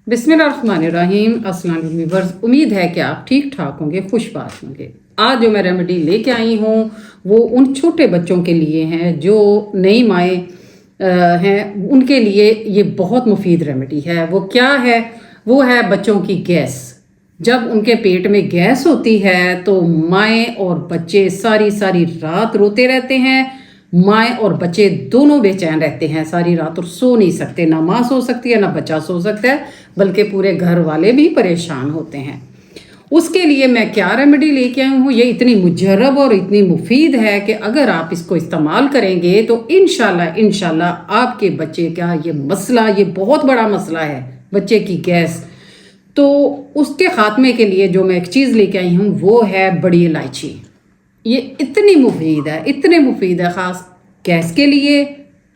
बिस्मिल्लाहिर्रहमानिर्रहीम। अस्सलाम वालेकुम व्यूअर्स, उम्मीद है कि आप ठीक ठाक होंगे, खुशबाश होंगे। आज जो मैं रेमेडी लेके आई हूँ वो उन छोटे बच्चों के लिए हैं जो नई माएँ हैं, उनके लिए ये बहुत मुफीद रेमेडी है। वो क्या है? वो है बच्चों की गैस। जब उनके पेट में गैस होती है तो माएँ और बच्चे सारी सारी रात रोते रहते हैं। माएँ और बच्चे दोनों बेचैन रहते हैं सारी रात और सो नहीं सकते। ना माँ सो सकती है ना बच्चा सो सकता है, बल्कि पूरे घर वाले भी परेशान होते हैं। उसके लिए मैं क्या रेमेडी लेके आई हूँ, ये इतनी मुजर्रब और इतनी मुफीद है कि अगर आप इसको इस्तेमाल करेंगे तो इंशाल्लाह आपके बच्चे का ये मसला, ये बहुत बड़ा मसला है बच्चे की गैस, तो उसके ख़ात्मे के लिए जो मैं एक चीज़ लेके आई हूँ वो है बड़ी इलायची। ये इतनी मुफीद है ख़ास गैस के लिए,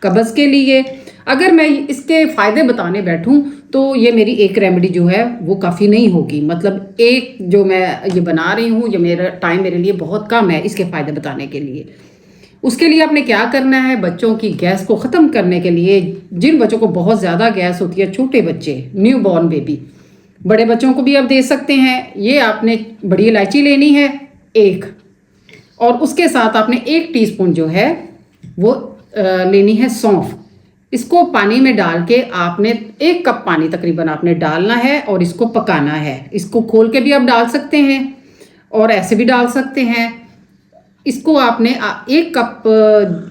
कब्ज़ के लिए। अगर मैं इसके फ़ायदे बताने बैठूं तो ये मेरी एक रेमेडी जो है वो काफ़ी नहीं होगी। मतलब एक जो मैं ये बना रही हूँ, ये मेरा टाइम मेरे लिए बहुत कम है इसके फ़ायदे बताने के लिए। उसके लिए आपने क्या करना है, बच्चों की गैस को ख़त्म करने के लिए, जिन बच्चों को बहुत ज़्यादा गैस होती है, छोटे बच्चे, न्यू बॉर्न बेबी, बड़े बच्चों को भी आप दे सकते हैं। ये आपने बड़ी इलायची लेनी है एक, और उसके साथ आपने 1 टीस्पून जो है वो लेनी है सौंफ। इसको पानी में डाल के आपने 1 कप पानी तकरीबन आपने डालना है और इसको पकाना है। इसको खोल के भी आप डाल सकते हैं और ऐसे भी डाल सकते हैं। इसको आपने 1 कप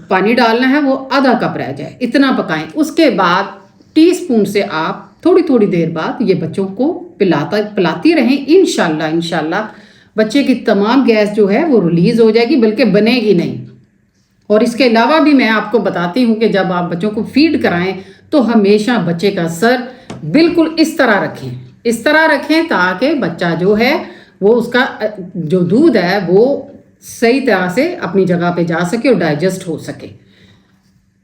पानी डालना है, वो आधा कप रह जाए, इतना पकाएं। उसके बाद टीस्पून से आप थोड़ी थोड़ी देर बाद ये बच्चों को पिलाती रहें। इंशाल्लाह बच्चे की तमाम गैस जो है वो रिलीज़ हो जाएगी, बल्कि बनेगी नहीं। और इसके अलावा भी मैं आपको बताती हूँ कि जब आप बच्चों को फीड कराएं तो हमेशा बच्चे का सर बिल्कुल इस तरह रखें ताकि बच्चा जो है वो उसका जो दूध है वो सही तरह से अपनी जगह पे जा सके और डाइजेस्ट हो सके।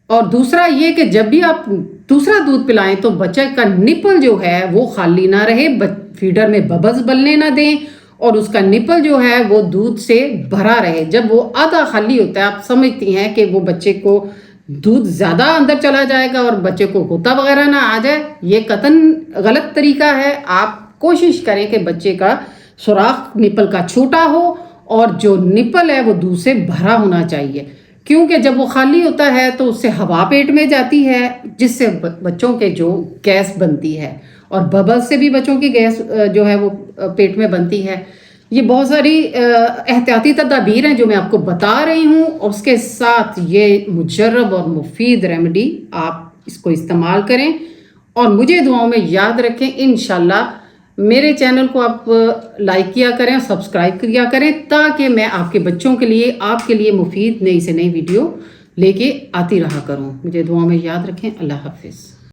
और दूसरा ये कि जब भी आप दूसरा दूध पिलाएं तो बच्चे का निपल जो है वो खाली ना रहे, फीडर में बबल्स बनने ना दें और उसका निपल जो है वो दूध से भरा रहे। जब वो आधा खाली होता है, आप समझती हैं कि वो बच्चे को दूध ज़्यादा अंदर चला जाएगा और बच्चे को गोता वगैरह ना आ जाए, ये कतन गलत तरीका है। आप कोशिश करें कि बच्चे का सुराख निपल का छोटा हो और जो निपल है वो दूध से भरा होना चाहिए, क्योंकि जब वो खाली होता है तो उससे हवा पेट में जाती है जिससे बच्चों के जो गैस बनती है, और बबल से भी बच्चों की गैस जो है वो पेट में बनती है। ये बहुत सारी एहतियाती तदाबीर हैं जो मैं आपको बता रही हूँ, और उसके साथ ये मुजर्रब और मुफीद रेमेडी आप इसको इस्तेमाल करें और मुझे दुआओं में याद रखें। इंशाल्लाह मेरे चैनल को आप लाइक किया करें, सब्सक्राइब किया करें, ताकि मैं आपके बच्चों के लिए, आपके लिए मुफीद नई से नई वीडियो लेके आती रहा करूँ। मुझे दुआओं में याद रखें। अल्लाह हाफिज़।